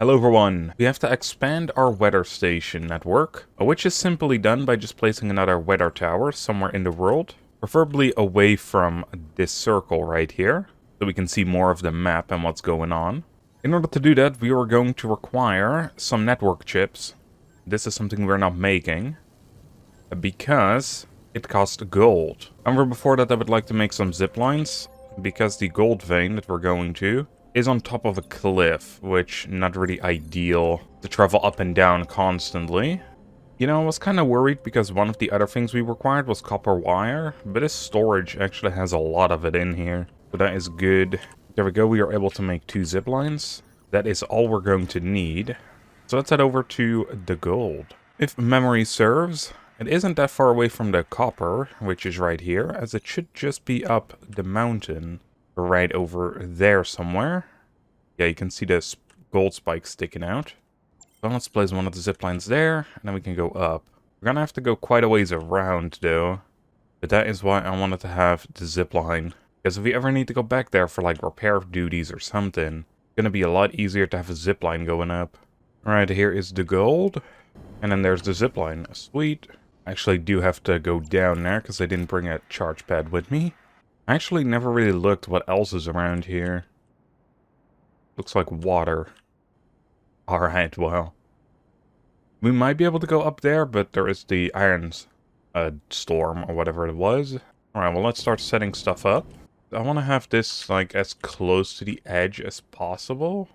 Hello everyone, we have to expand our weather station network, which is simply done by just placing another weather tower somewhere in the world, preferably away from this circle right here, so we can see more of the map and what's going on. In order to do that, we are going to require some network chips. This is something we're not making, because it costs gold. However, before that I would like to make some zip lines, because the gold vein that we're going to is on top of a cliff, which not really ideal to travel up and down constantly. You know, I was kind of worried because one of the other things we required was copper wire, but this storage actually has a lot of it in here, so that is good. There we go, we are able to make 2 zip lines. That is all we're going to need. So let's head over to the gold. If memory serves, it isn't that far away from the copper, which is right here, as it should just be up the mountain. Right over there somewhere. Yeah, you can see this gold spike sticking out. So let's place one of the zip lines there, and then we can go up. We're gonna have to go quite a ways around, though. But that is why I wanted to have the zip line. Because if we ever need to go back there for, like, repair duties or something, it's gonna be a lot easier to have a zip line going up. Alright, here is the gold. And then there's the zip line. Sweet. I actually do have to go down there, because I didn't bring a charge pad with me. I actually never really looked what else is around here. Looks like water. Alright, well. We might be able to go up there, but there is the iron storm, or whatever it was. Alright, well, let's start setting stuff up. I want to have this, like, as close to the edge as possible.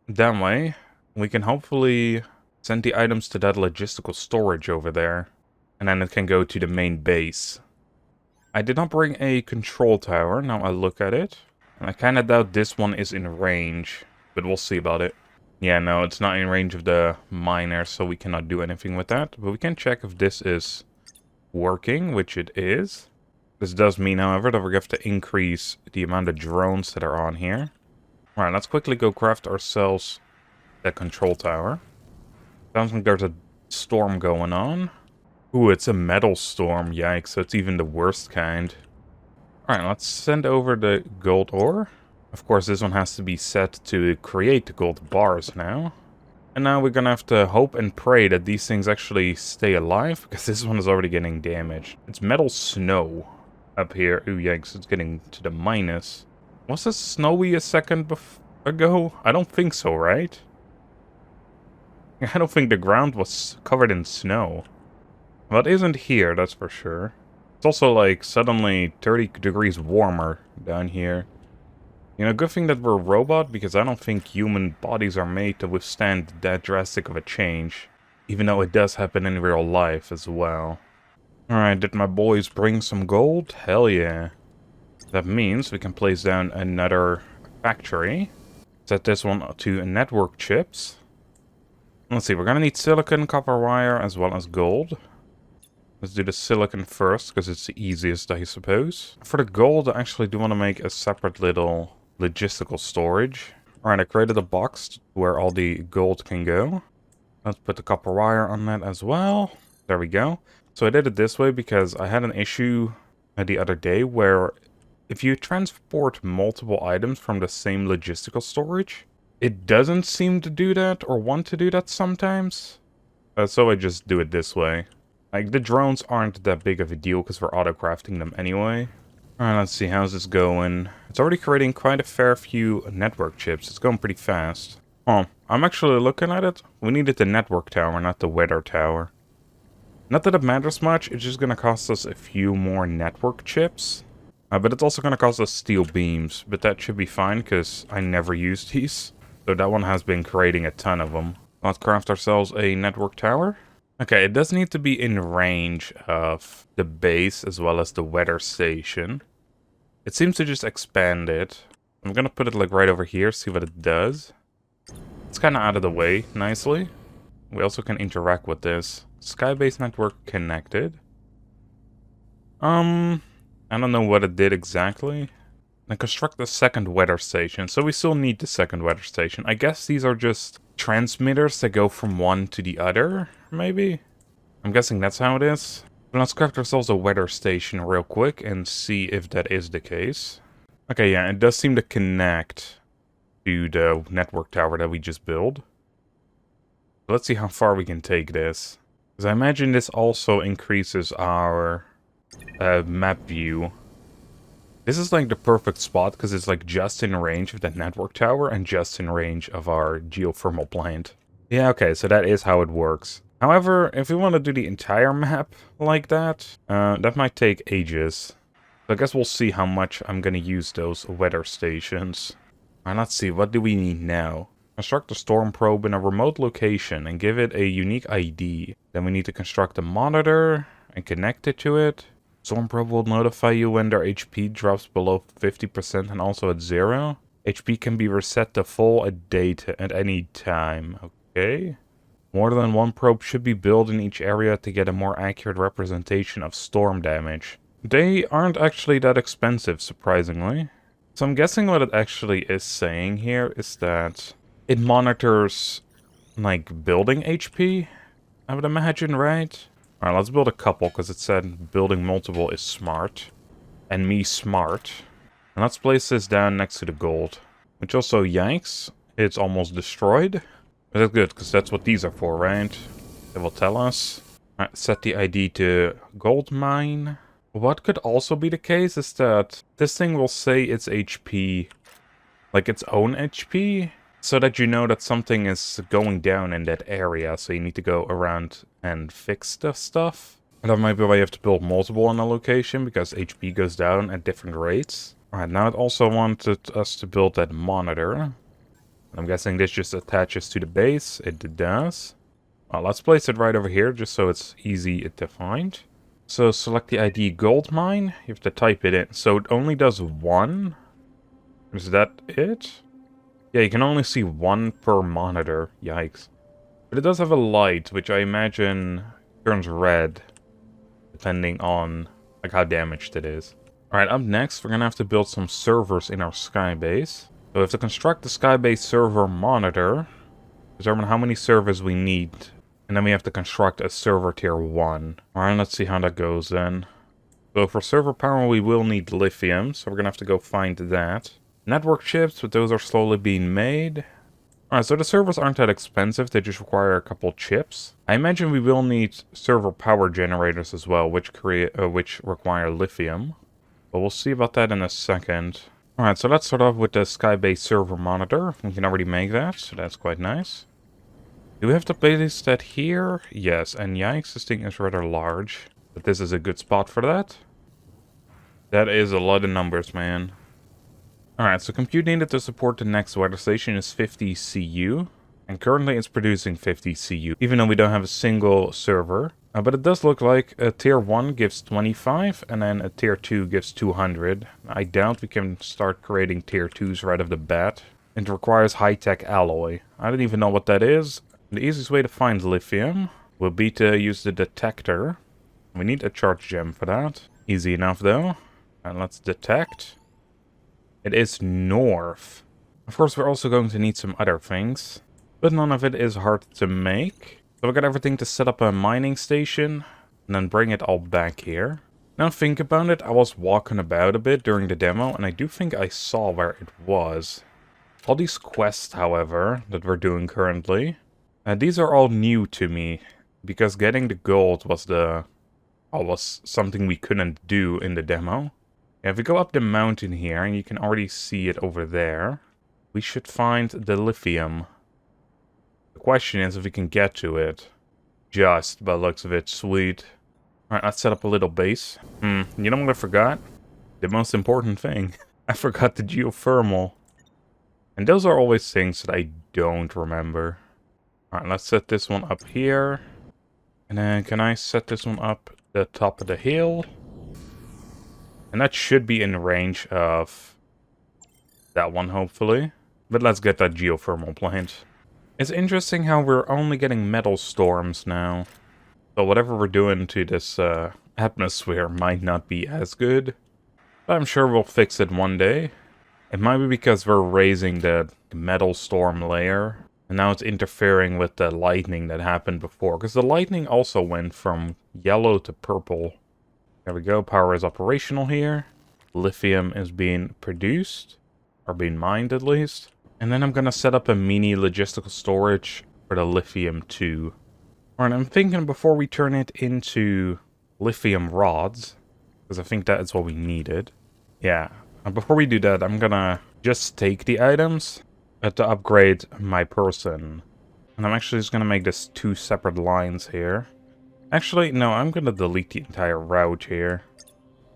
That way, we can hopefully send the items to that logistical storage over there. And then it can go to the main base. I did not bring a control tower, now I look at it. And I kinda doubt this one is in range, but we'll see about it. Yeah, no, it's not in range of the miner, so we cannot do anything with that. But we can check if this is working, which it is. This does mean, however, that we're going to have to increase the amount of drones that are on here. Alright, let's quickly go craft ourselves that control tower. Sounds like there's a storm going on. Ooh, it's a metal storm, yikes, so it's even the worst kind. Alright, let's send over the gold ore. Of course, this one has to be set to create the gold bars now. And now we're gonna have to hope and pray that these things actually stay alive, because this one is already getting damaged. It's metal snow up here. Ooh, yikes, it's getting to the minus. Was this snowy a second ago? I don't think so, right? I don't think the ground was covered in snow. Well, it isn't here, that's for sure. It's also, like, suddenly 30 degrees warmer down here. You know, good thing that we're a robot, because I don't think human bodies are made to withstand that drastic of a change. Even though it does happen in real life as well. Alright, did my boys bring some gold? Hell yeah. That means we can place down another factory. Set this one to network chips. Let's see, we're gonna need silicon, copper wire, as well as gold. Let's do the silicon first, because it's the easiest, I suppose. For the gold, I actually do want to make a separate little logistical storage. Alright, I created a box where all the gold can go. Let's put the copper wire on that as well. There we go. So I did it this way because I had an issue the other day where if you transport multiple items from the same logistical storage, it doesn't seem to do that or want to do that sometimes. So I just do it this way. Like, the drones aren't that big of a deal because we're auto-crafting them anyway. Alright, let's see, how's this going? It's already creating quite a fair few network chips. It's going pretty fast. Oh, I'm actually looking at it. We needed the network tower, not the weather tower. Not that it matters much, it's just gonna cost us a few more network chips. But it's also gonna cost us steel beams, but that should be fine because I never use these. So that one has been creating a ton of them. Let's craft ourselves a network tower. Okay, it does need to be in range of the base as well as the weather station. It seems to just expand it. I'm gonna put it like right over here, see what it does. It's kind of out of the way nicely. We also can interact with this. Sky-based network connected. I don't know what it did exactly. Then construct the second weather station. So we still need the second weather station. I guess these are just transmitters that go from one to the other, maybe? I'm guessing that's how it is. But let's craft ourselves a weather station real quick and see if that is the case. Okay, yeah, it does seem to connect to the network tower that we just built. Let's see how far we can take this. Because I imagine this also increases our map view. This is like the perfect spot because it's like just in range of that network tower and just in range of our geothermal plant. Yeah, okay, so that is how it works. However, if we want to do the entire map like that, that might take ages. So I guess we'll see how much I'm going to use those weather stations. Alright, let's see, what do we need now? Construct a storm probe in a remote location and give it a unique ID. Then we need to construct a monitor and connect it to it. Storm probe will notify you when their HP drops below 50% and also at 0. HP can be reset to full at any time. Okay. More than one probe should be built in each area to get a more accurate representation of storm damage. They aren't actually that expensive, surprisingly. So I'm guessing what it actually is saying here is that it monitors, like, building HP, I would imagine, right? Alright, let's build a couple, because it said building multiple is smart. And me smart. And let's place this down next to the gold. Which also, yikes, it's almost destroyed. But that's good, because that's what these are for, right? It will tell us. Alright, set the ID to gold mine. What could also be the case is that this thing will say its HP, like its own HP, so that you know that something is going down in that area, so you need to go around and fix the stuff. And that might be why you have to build multiple on a location, because HP goes down at different rates. Alright, now it also wanted us to build that monitor. I'm guessing this just attaches to the base. It does. Well, let's place it right over here, just so it's easy to find. So select the ID gold mine. You have to type it in. So it only does one? Is that it? Yeah, you can only see one per monitor. Yikes. But it does have a light, which I imagine turns red, depending on like how damaged it is. Alright, up next, we're gonna have to build some servers in our skybase. So we have to construct the skybase server monitor, determine how many servers we need, and then we have to construct a server tier 1. Alright, let's see how that goes then. So for server power, we will need lithium, so we're gonna have to go find that. Network chips, but those are slowly being made. Alright, so the servers aren't that expensive, they just require a couple chips. I imagine we will need server power generators as well, which require lithium. But we'll see about that in a second. Alright, so let's start off with the skybase server monitor. We can already make that, so that's quite nice. Do we have to place that here? Yes, and yikes, this thing is rather large. But this is a good spot for that. That is a lot of numbers, man. Alright, so compute needed to support the next weather station is 50 CU. And currently it's producing 50 CU, even though we don't have a single server. But it does look like a tier 1 gives 25, and then a tier 2 gives 200. I doubt we can start creating tier 2s right off the bat. It requires high-tech alloy. I don't even know what that is. The easiest way to find lithium will be to use the detector. We need a charge gem for that. Easy enough though. And let's detect. It is north. Of course, we're also going to need some other things, but none of it is hard to make. So we got everything to set up a mining station, and then bring it all back here. Now think about it, I was walking about a bit during the demo, and I do think I saw where it was. All these quests, however, that we're doing currently, these are all new to me, because getting the gold was something we couldn't do in the demo. If we go up the mountain here, and you can already see it over there, we should find the lithium. The question is if we can get to it. Just by the looks of it, sweet. Alright, let's set up a little base. You know what I forgot? The most important thing. I forgot the geothermal. And those are always things that I don't remember. Alright, let's set this one up here. And then can I set this one up at the top of the hill? And that should be in range of that one, hopefully. But let's get that geothermal plant. It's interesting how we're only getting metal storms now. So whatever we're doing to this atmosphere might not be as good. But I'm sure we'll fix it one day. It might be because we're raising the metal storm layer. And now it's interfering with the lightning that happened before. Because the lightning also went from yellow to purple. There we go, power is operational here. Lithium is being produced. Or being mined at least. And then I'm gonna set up a mini logistical storage for the lithium too. Alright, I'm thinking before we turn it into lithium rods, because I think that is what we needed. Yeah, and before we do that, I'm gonna just take the items to upgrade my person. And I'm actually just gonna make this 2 separate lines here. Actually, no, I'm gonna delete the entire route here.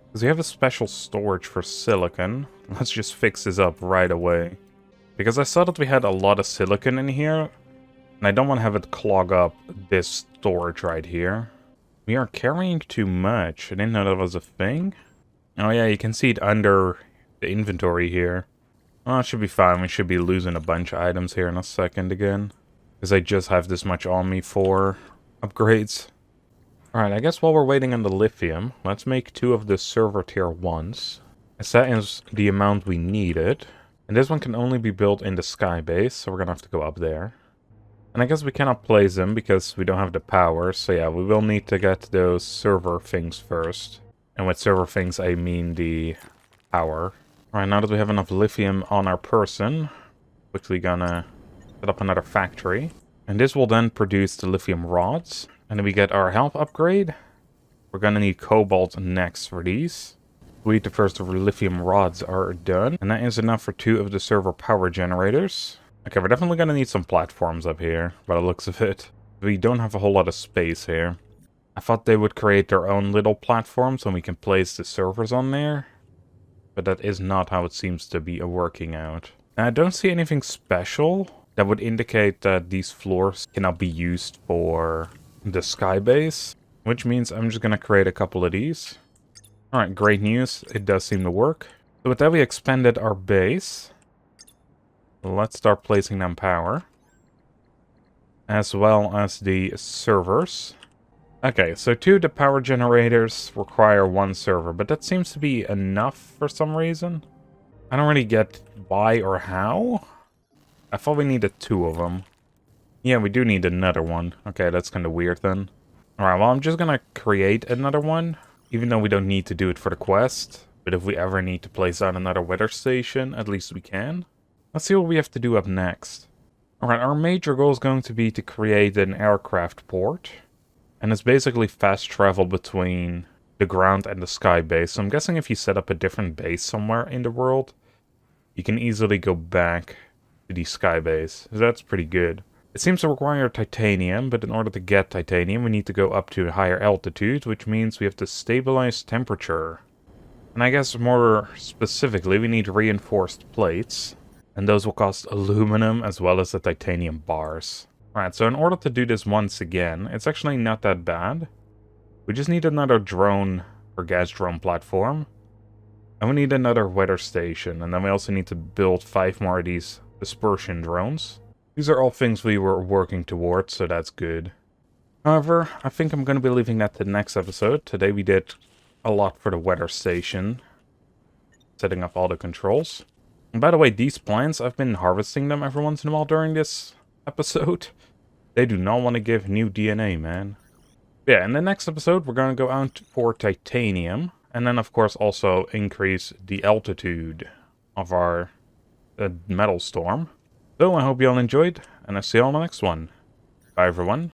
Because we have a special storage for silicon. Let's just fix this up right away. Because I saw that we had a lot of silicon in here, and I don't want to have it clog up this storage right here. We are carrying too much. I didn't know that was a thing. Oh yeah, you can see it under the inventory here. Oh, it should be fine. We should be losing a bunch of items here in a second again. Because I just have this much on me for upgrades. Alright, I guess while we're waiting on the lithium, let's make 2 of the server tier 1s. As that is the amount we needed. And this one can only be built in the sky base, so we're gonna have to go up there. And I guess we cannot place them because we don't have the power, so yeah, we will need to get those server things first. And with server things, I mean the power. Alright, now that we have enough lithium on our person, quickly gonna set up another factory. And this will then produce the lithium rods. And then we get our health upgrade. We're gonna need cobalt next for these. Sweet, the first of our lithium rods are done. And that is enough for 2 of the server power generators. Okay, we're definitely gonna need some platforms up here, by the looks of it. We don't have a whole lot of space here. I thought they would create their own little platforms and we can place the servers on there. But that is not how it seems to be working out. And I don't see anything special that would indicate that these floors cannot be used for the sky base, which means I'm just gonna create a couple of these. Alright, great news. It does seem to work. So with that, we expanded our base. Let's start placing them power. As well as the servers. Okay, so 2 of the power generators require 1 server, but that seems to be enough for some reason. I don't really get why or how. I thought we needed 2 of them. Yeah, we do need another one. Okay, that's kind of weird then. Alright, well, I'm just gonna create another one, even though we don't need to do it for the quest. But if we ever need to place out another weather station, at least we can. Let's see what we have to do up next. Alright, our major goal is going to be to create an aircraft port. And it's basically fast travel between the ground and the sky base. So I'm guessing if you set up a different base somewhere in the world, you can easily go back to the sky base. So that's pretty good. It seems to require titanium, but in order to get titanium, we need to go up to a higher altitude, which means we have to stabilize temperature. And I guess more specifically, we need reinforced plates. And those will cost aluminum as well as the titanium bars. Alright, so in order to do this once again, it's actually not that bad. We just need another drone or gas drone platform. And we need another weather station. And then we also need to build 5 more of these dispersion drones. These are all things we were working towards, so that's good. However, I think I'm going to be leaving that to the next episode. Today we did a lot for the weather station. Setting up all the controls. And by the way, these plants, I've been harvesting them every once in a while during this episode. They do not want to give new DNA, man. Yeah, in the next episode, we're going to go out for titanium. And then, of course, also increase the altitude of our metal storm. So, I hope you all enjoyed, and I'll see you all in the next one. Bye, everyone.